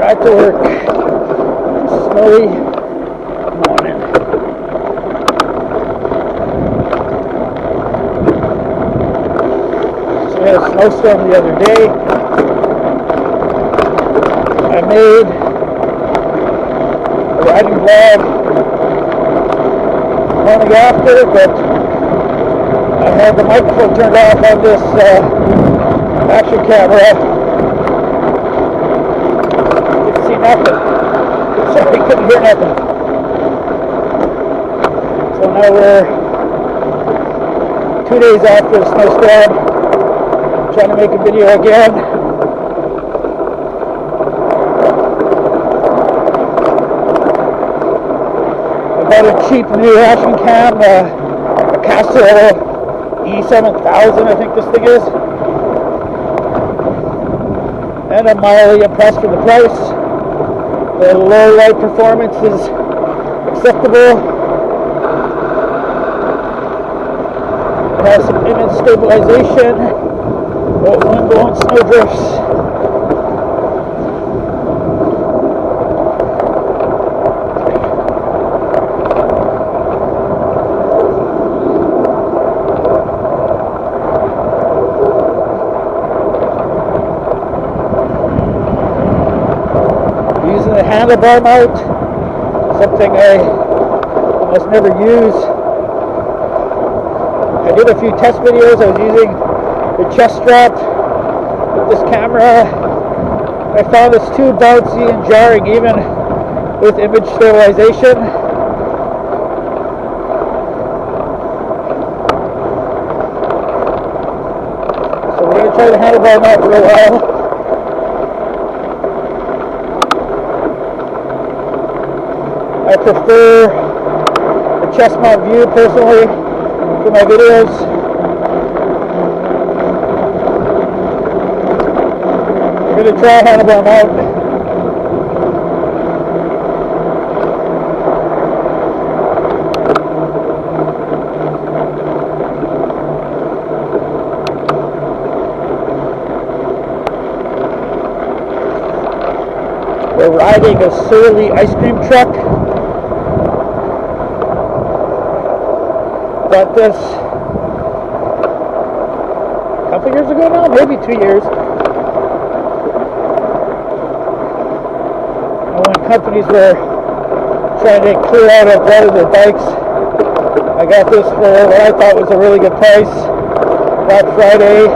Back to work. Snowy morning. So we had a snowstorm the other day. I made a riding vlog morning after, but I had the microphone turned off on this action camera. Nothing. Sorry, couldn't hear nothing. So now we're 2 days after the snowstorm, trying to make a video again. I got a cheap new action cam, Akaso EK7000, I think this thing is. And I'm mildly impressed with the price. The low light performance is acceptable. It has some image stabilization, but wind blowing snow drifts. Using the handlebar mount, something I almost never use. I did a few test videos. I was using the chest strap with this camera. I found this too bouncy and jarring even with image stabilization. So we're going to try the handlebar mount for a while. I prefer the chest mount view personally for my videos. I'm going to try handlebar mount. We're riding a surly ice cream truck. Got this a couple years ago now, maybe 2 years. And when companies were trying to clear out a lot of their bikes, I got this for what I thought was a really good price. Black Friday.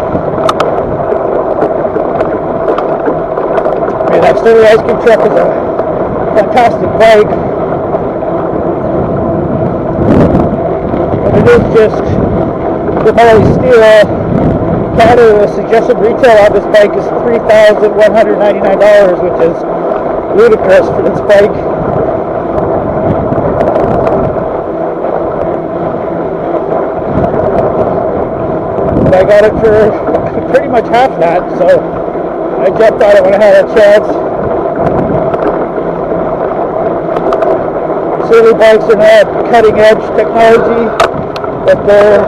I mean, that Sterling ice cream truck is a fantastic bike. It is just the poly steel. The suggested retail on this bike is $3,199, which is ludicrous for this bike. But I got it for pretty much half that, so I jumped on it when I had a chance. Surly bikes are not cutting edge technology, but they're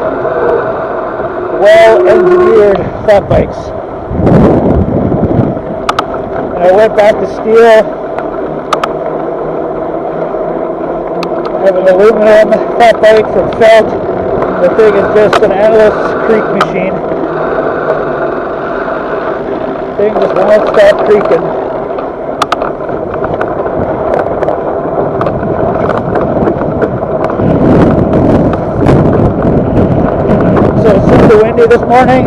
well engineered flat bikes. And I went back to steel. I have an aluminum flat bike from Felt. The thing is just an endless creak machine. The thing just won't stop creaking. So it's super windy this morning.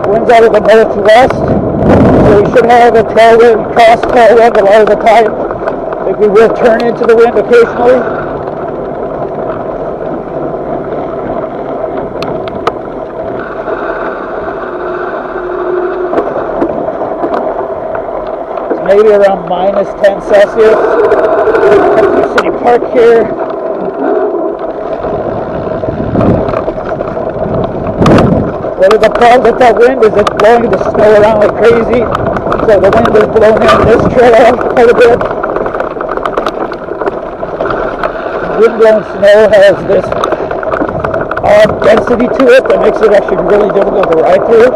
Wind's out of the northwest. So we should have a tailwind, cross tailwind a lot of the time. I think we will turn into the wind occasionally. Maybe around minus 10 Celsius. Up to City Park here. One of the problems with that wind is it's blowing the snow around like crazy. So the wind is blowing in this trail quite a bit. Wind-blown snow has this odd density to it that makes it actually really difficult to ride through.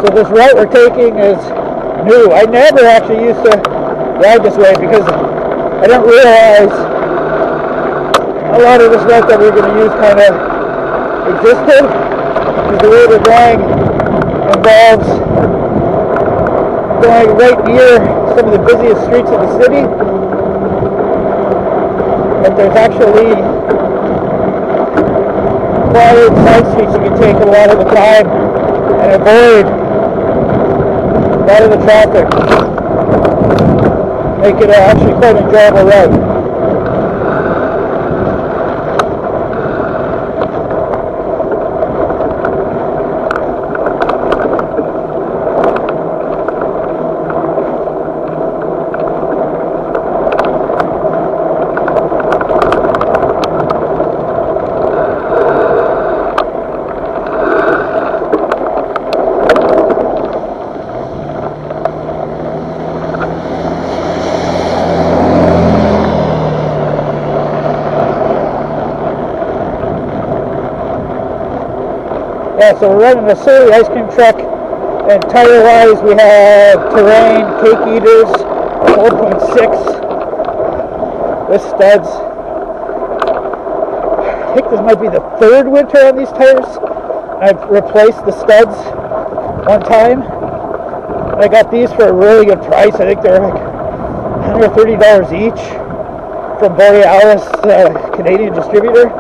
So this route we're taking is new. I never actually used to ride this way because I didn't realize a lot of this route that we're going to use kind of existed. Because the way we're going involves going right near some of the busiest streets of the city. But there's actually quiet side streets you can take a lot of the time and avoid a lot of the traffic, make it actually quite an enjoyable ride. Yeah, so we're running a Surly ice cream truck, and tire-wise we have Terrain, Cake Eaters, 4.6 with studs. I think this might be the third winter on these tires. I've replaced the studs one time. I got these for a really good price. I think they're like $130 each from Borealis, Canadian distributor.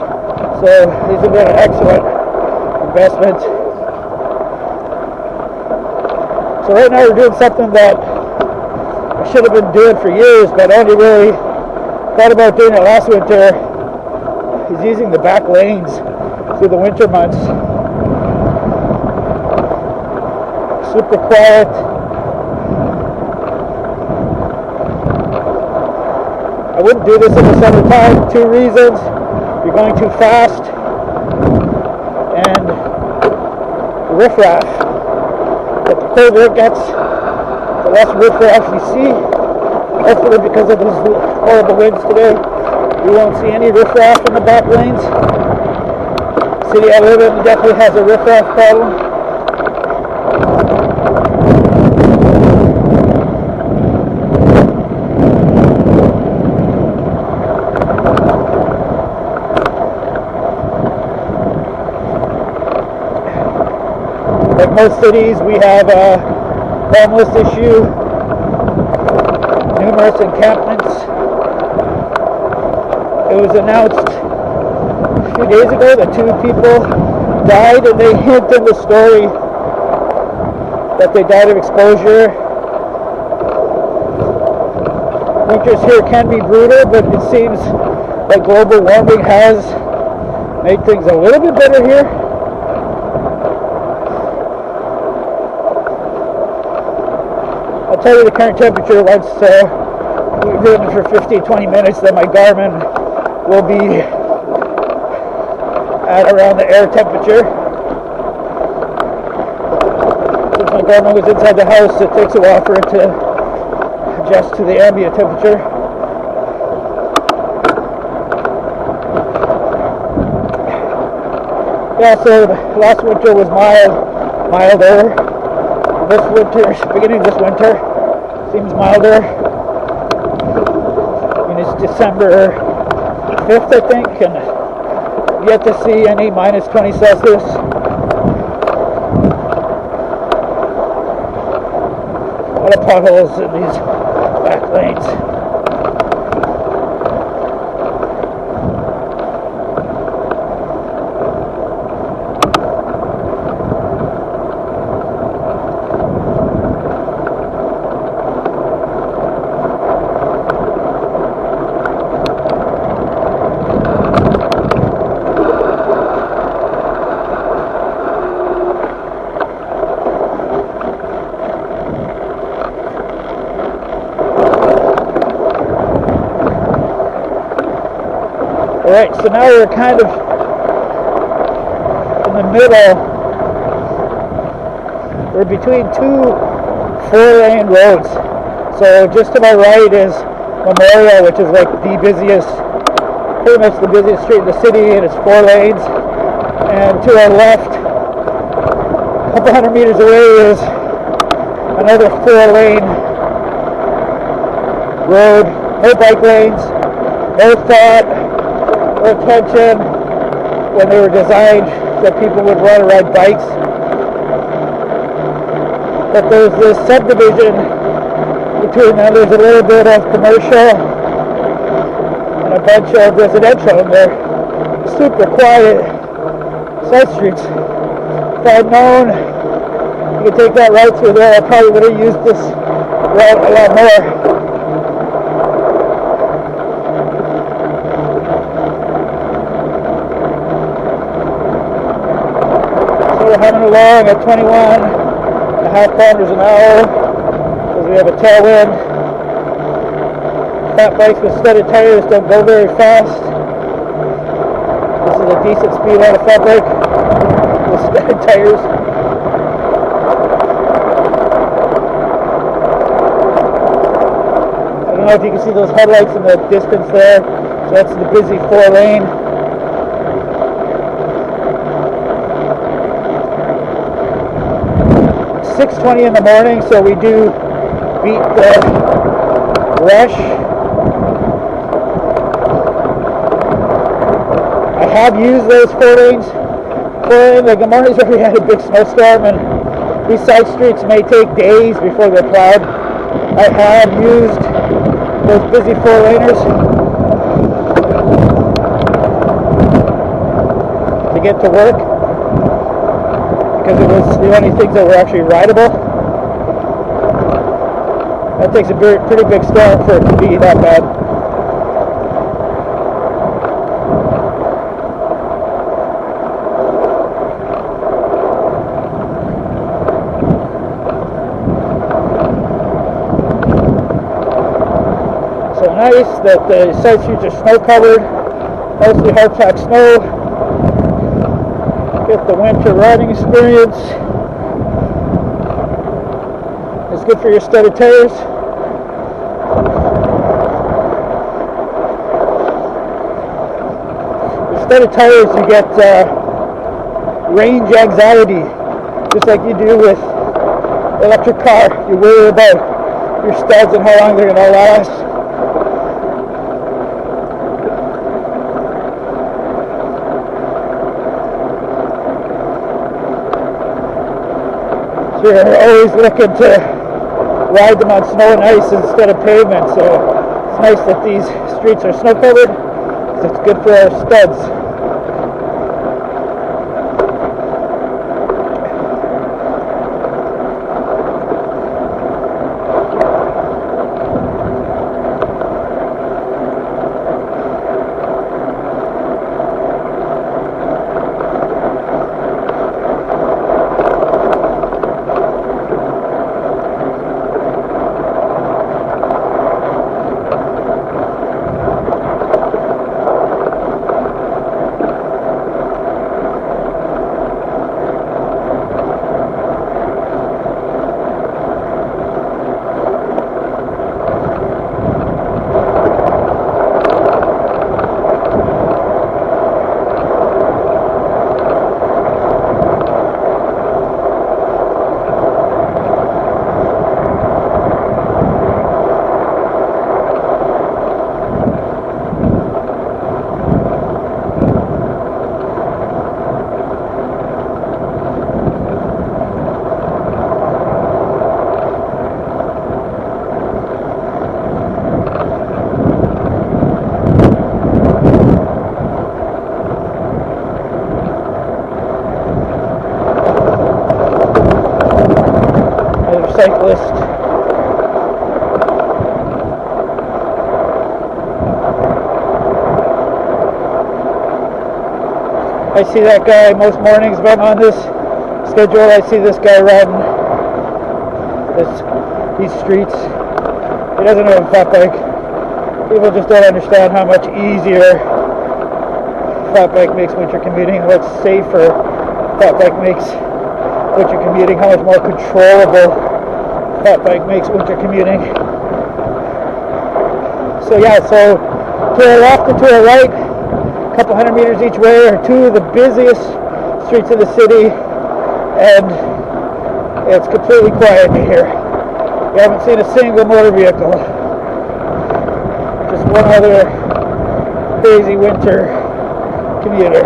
So these have been an excellent investment. So right now we're doing something that I should have been doing for years, but I only really thought about doing it last winter. Is using the back lanes through the winter months. Super quiet. I wouldn't do this in the summertime. 2 reasons. You're going too fast, and riffraff. But the colder it gets, the less riffraff you see. Hopefully, because of those horrible winds today, we won't see any riffraff in the back lanes. The city I live in definitely has a riffraff problem. Like most cities, we have a homeless issue, numerous encampments. It was announced a few days ago that 2 people died, and they hint in the story that they died of exposure. Winters here can be brutal, but it seems like global warming has made things a little bit better here. I'll tell you the current temperature once we've ridden for 15-20 minutes, then my Garmin will be at around the air temperature. Gorman was inside the house. It takes a while for it to adjust to the ambient temperature. Yeah, so last winter was milder. This winter, beginning of this winter, seems milder. I mean, it's December 5th, I think, and yet to see any minus 20 Celsius. A lot of potholes in these back lanes. Alright, so now we're kind of in the middle. We're between two 4-lane roads. So just to my right is Memorial, which is like the busiest, pretty much the busiest street in the city, and it's 4 lanes. And to our left, a couple hundred meters away, is another 4-lane road. No bike lanes, no thought, attention when they were designed that people would want to ride bikes. But there's this subdivision between them. There's a little bit of commercial and a bunch of residential, and they're super quiet side streets. If I'd known you could take that right through there, I probably would have used this route a lot more. We're humming along at 21.5 kilometers an hour because we have a tailwind. Fat bikes with studded tires don't go very fast. This is a decent speed on a fat bike with studded tires. I don't know if you can see those headlights in the distance there. So that's the busy 4-lane. 6:20 in the morning, so we do beat the rush. I have used those 4 lanes. Like the mornings where we had a big snowstorm, and these side streets may take days before they're plowed. I have used those busy 4-laners to get to work, because it was the only things that were actually rideable. That takes a pretty big storm for it to be that bad. So nice that the side streets are snow covered, mostly hardpack snow. Get the winter riding experience. It's good for your studded tires. With studded tires, you get range anxiety, just like you do with electric car. You worry about your studs and how long they're going to last. You're always looking to ride them on snow and ice instead of pavement, so it's nice that these streets are snow covered, because it's good for our studs. motorcyclist. I see that guy most mornings when I'm on this schedule. I see this guy riding these streets. He doesn't have a fat bike. People just don't understand how much easier fat bike makes winter commuting, what safer fat bike makes winter commuting, how much more controllable fat bike makes winter commuting. So yeah, so to our left and to our right, a couple hundred meters each way, are two of the busiest streets of the city, and it's completely quiet here. We haven't seen a single motor vehicle. Just one other crazy winter commuter.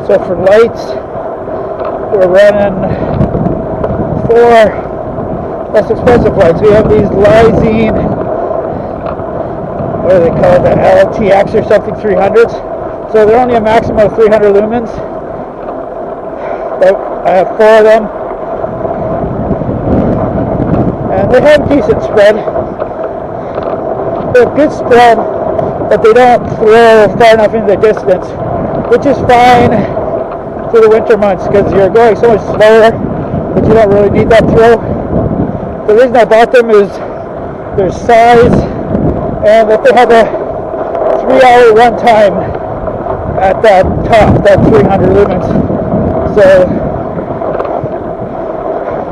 So for lights, we're running 4 less expensive lights. We have these Lysine, what do they call it, the LTX or something, 300s. So they're only a maximum of 300 lumens. But I have 4 of them. And they have decent spread. They have good spread, but they don't throw far enough into the distance, which is fine for the winter months because you're going so much slower, but you don't really need that throw. The reason I bought them is their size, and that they have a 3-hour run time at that top, that 300 lumens. So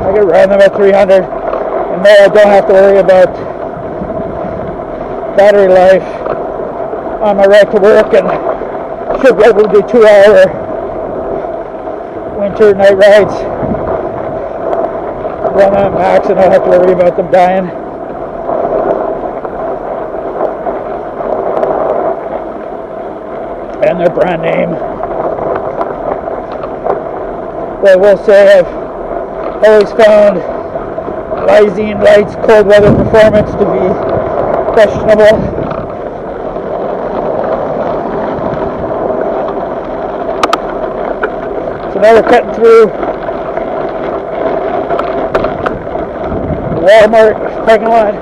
I can run them at 300, and then I don't have to worry about battery life on my ride to work, and should be able to do 2-hour winter night rides. Run on max and not have to worry about them dying. And their brand name. But I will say I've always found Lysine lights cold weather performance to be questionable. So now we're cutting through Walmart parking lot.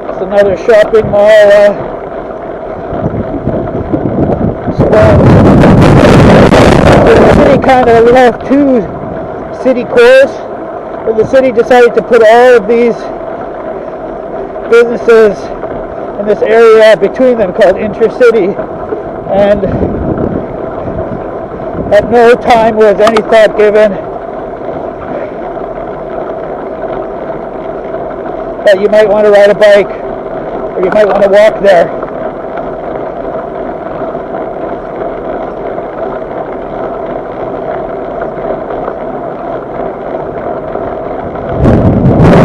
It's another shopping mall spot. The city we have 2 city cores, where the city decided to put all of these businesses in this area between them called intercity, and at no time was any thought given that you might want to ride a bike or you might want to walk there.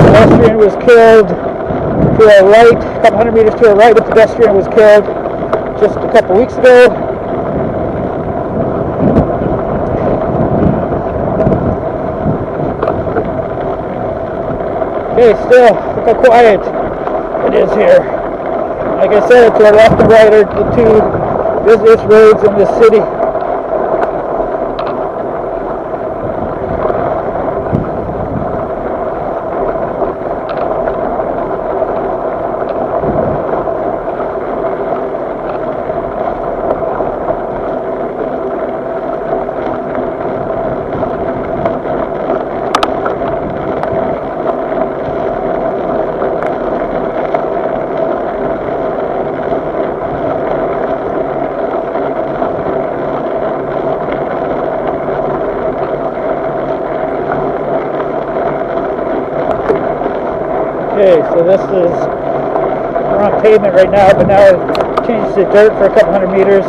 A pedestrian was killed to our right, a couple hundred meters to our right. A pedestrian was killed just a couple weeks ago. Okay, still, look how quiet it is here. Like I said, to our left and right are the 2 busiest roads in this city. Okay, so this is, we're on pavement right now, but now it changes to dirt for a couple hundred meters.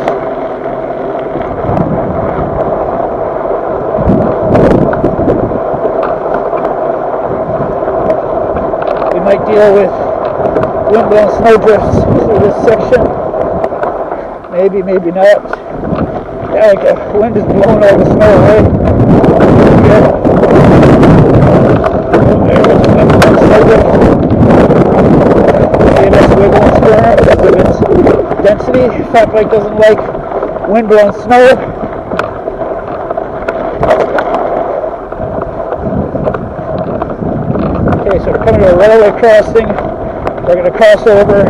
We might deal with wind-blown snow drifts through this section. Maybe, maybe not. Yeah, like the wind is blowing all the snow away. Yeah. See, that's wiggle and squirm because of its density. Fat bike doesn't like wind-blown snow. Okay, so we're coming to a railway crossing. We're going to cross over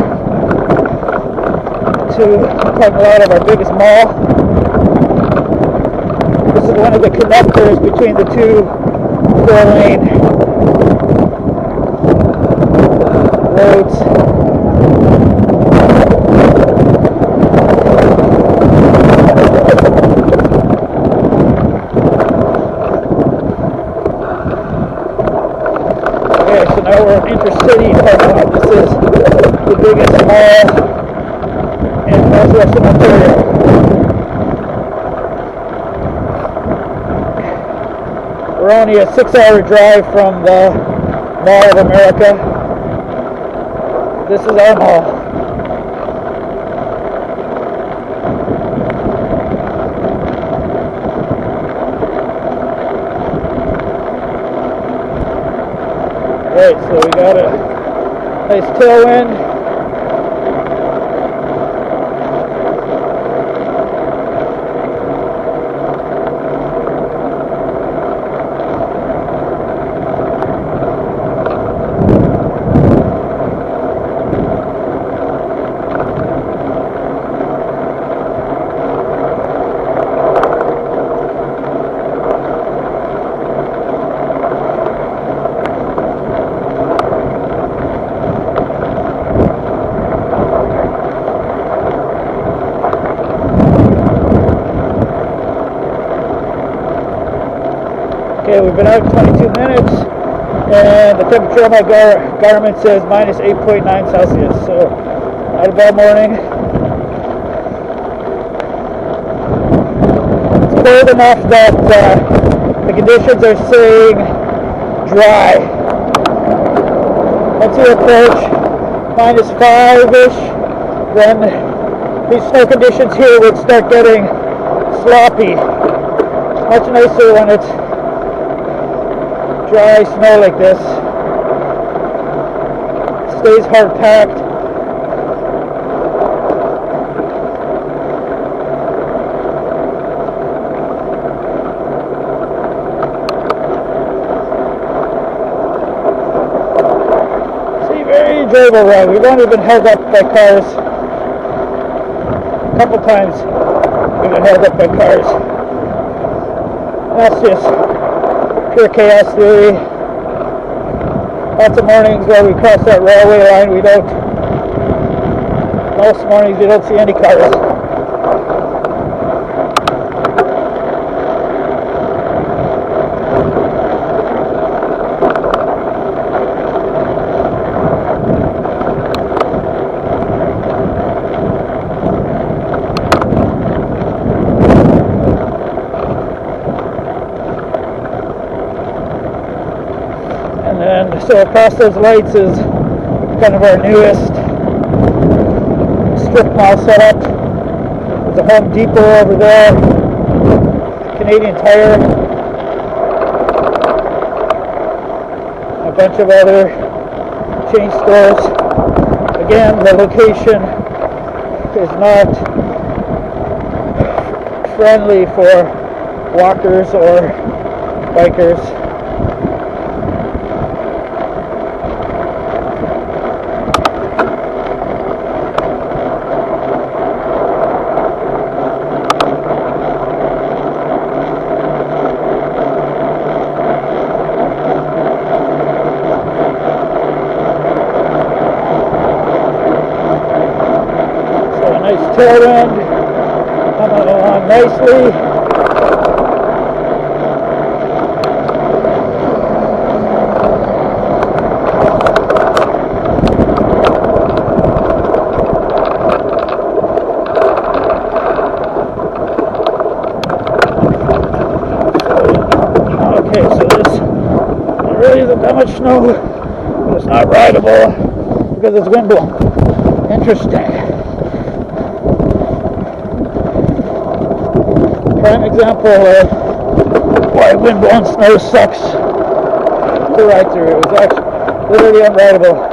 to the parking lot of our biggest mall. This is one of the connectors between the two 4-lane roads. Okay, so now we're in intercity parking lot. This is the biggest mall in northwestern Ontario. We're only a 6-hour drive from the Mall of America. This is our mall. Right, so we got a nice tailwind. Okay, we've been out 22 minutes, and the temperature on my garment says minus 8.9 Celsius, so not a bad morning. It's cold enough that the conditions are saying dry. Once you approach minus 5-ish, then these snow conditions here would start getting sloppy. Much nicer when it's dry snow like this. It stays hard packed. See, very enjoyable ride. We've only been held up by cars. A couple times we've been held up by cars. That's just pure chaos theory. Lots of mornings where we cross that railway line, most mornings we don't see any cars. So across those lights is kind of our newest strip mall setup. There's a Home Depot over there, Canadian Tire, a bunch of other chain stores. Again, the location is not friendly for walkers or bikers. Tailwind coming along nicely. Okay, so this there really isn't that much snow, but it's not rideable because it's wind blown. Interesting. Prime example of why wind blown snow sucks to ride through. It was actually literally unrideable.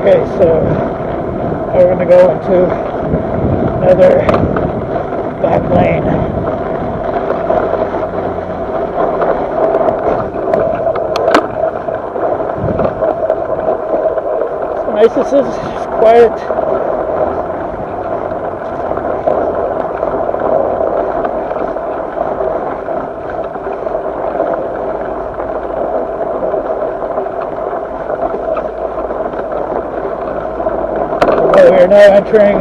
Okay, so we're going to go into another back lane. So nice, this is just quiet. We are now entering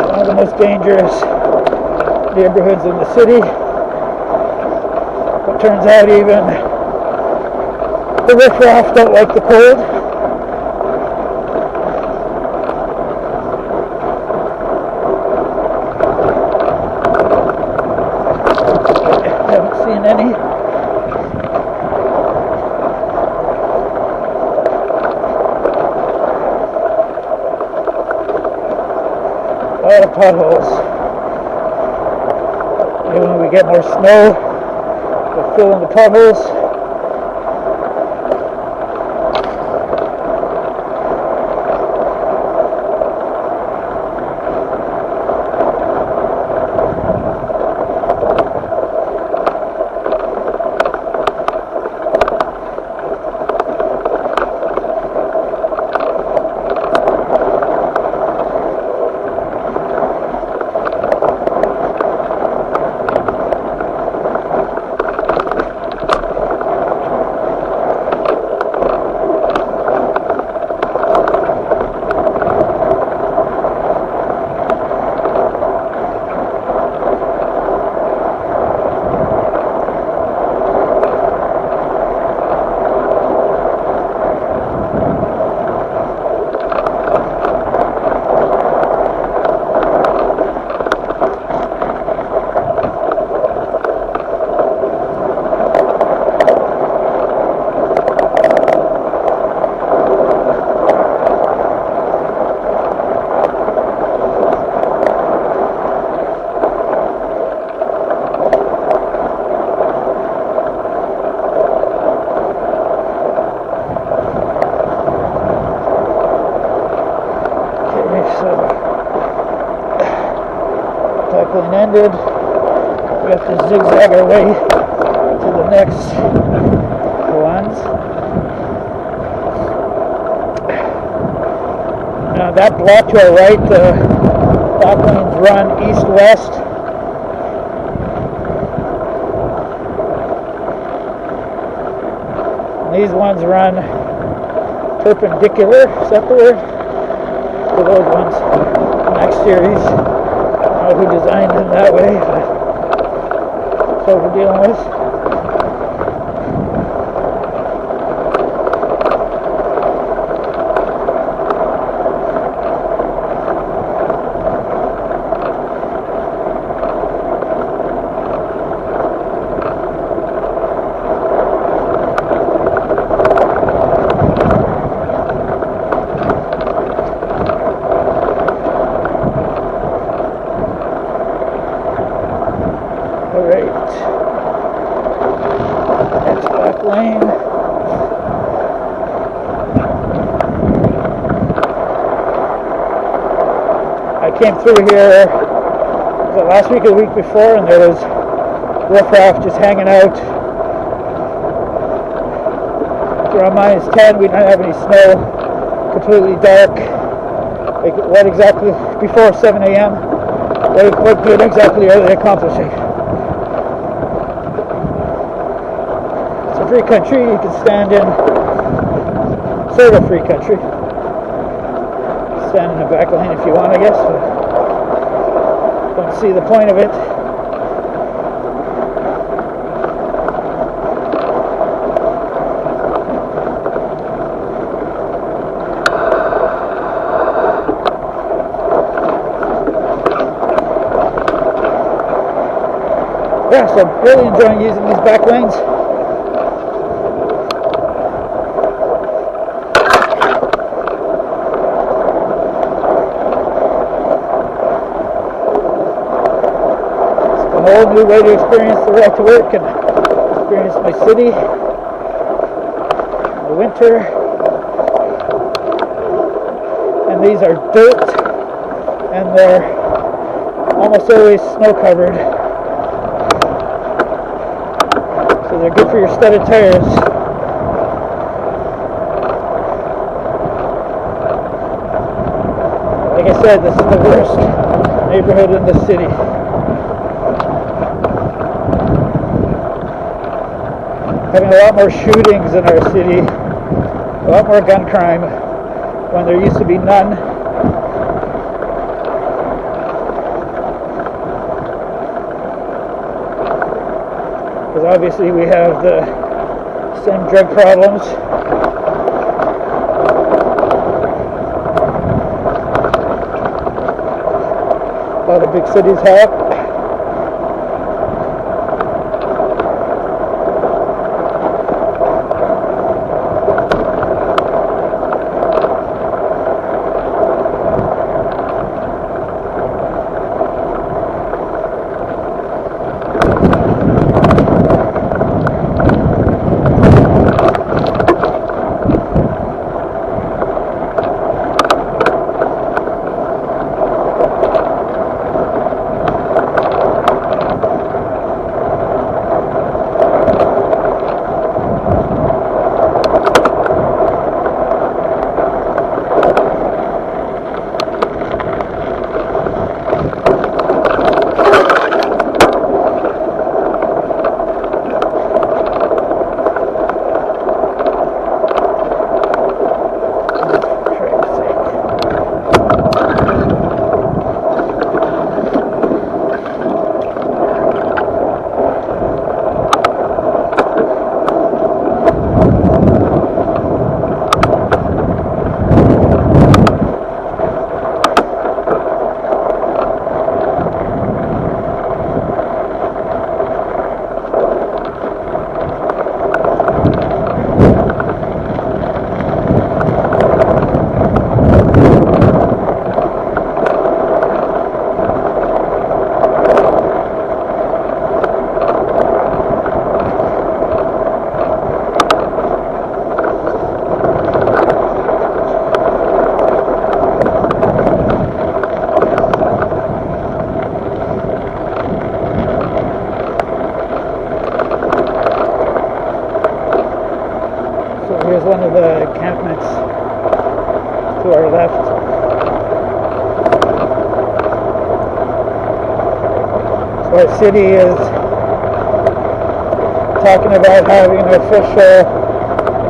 one of the most dangerous neighborhoods in the city. It turns out even the riffraff don't like the cold. I haven't seen any. A lot of potholes. Maybe when we get more snow, we'll fill in the potholes. Cycling ended. We have to zigzag our way to the next ones. Now that block to our right, the back lanes run east-west. These ones run perpendicular, is that the word? For those ones, Max Series. I don't know who designed them that way, but what we're dealing with. Lane. I came through here last week or the week before, and there was riffraff just hanging out. It's around -10. We don't have any snow. Completely dark. Like, what exactly before 7 a.m.? What good exactly are they accomplishing? Free country, you can stand in, sort of free country. Stand in the back lane if you want, I guess, but don't see the point of it. Yeah, so I'm really enjoying using these back lanes. A whole new way to experience the right to work and experience my city in the winter. And these are dirt, and they're almost always snow covered, so they're good for your studded tires. Like I said, this is the worst neighborhood in the city. Having a lot more shootings in our city, a lot more gun crime when there used to be none. Because obviously we have the same drug problems. A lot of big cities have. Here's one of the encampments to our left. So our city is talking about having an official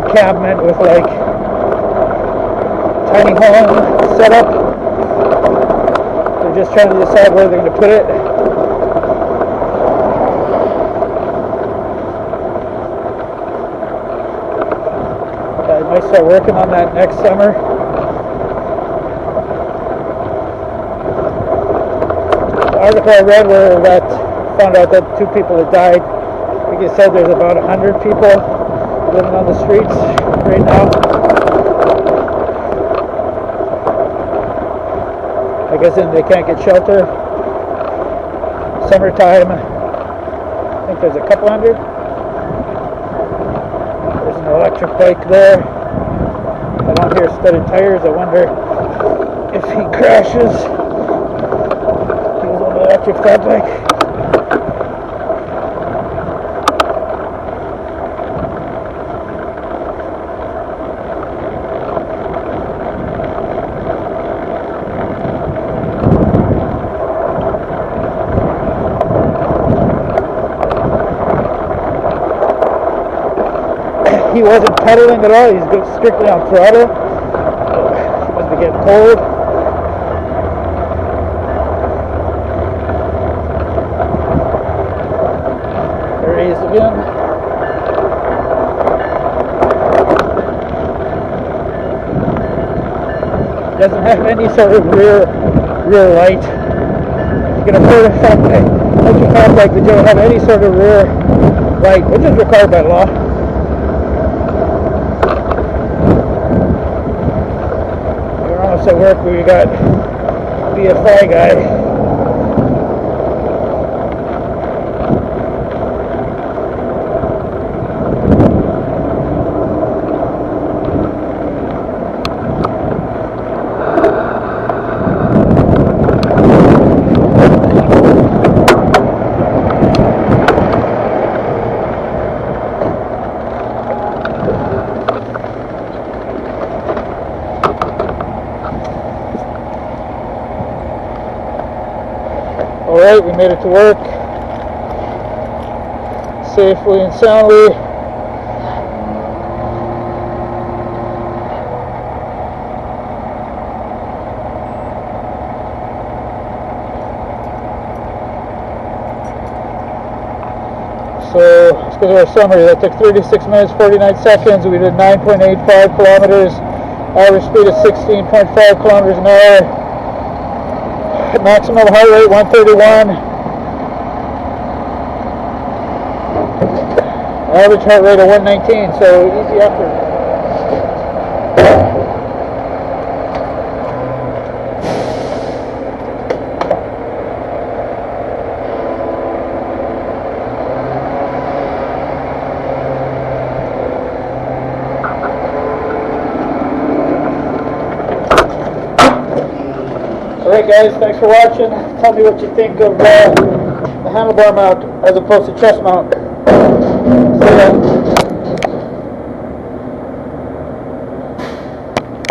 encampment with like tiny home set up. They're just trying to decide where they're going to put it. start working on that next summer. The article I read where that found out that 2 people had died. I think it said there's about 100 people living on the streets right now. I guess then they can't get shelter. Summertime, I think there's a couple hundred. There's an electric bike there. I don't hear studded tires. I wonder if he crashes. He was on the electric fat bike. He wasn't pedaling at all, he's strictly on throttle. He must be getting cold. There he is again. Doesn't have any sort of rear light. You can afford a fat bike that don't have any sort of rear light, which is required by law. At work where you got BFI guy. Alright, we made it to work safely and soundly. So let's go to our summary. That took 36 minutes 49 seconds. We did 9.85 kilometers, average speed of 16.5 kilometers an hour. Maximum heart rate 131. Average heart rate of 119. So easy effort. Alright guys, thanks for watching. Tell me what you think of the handlebar mount as opposed to chest mount. See ya.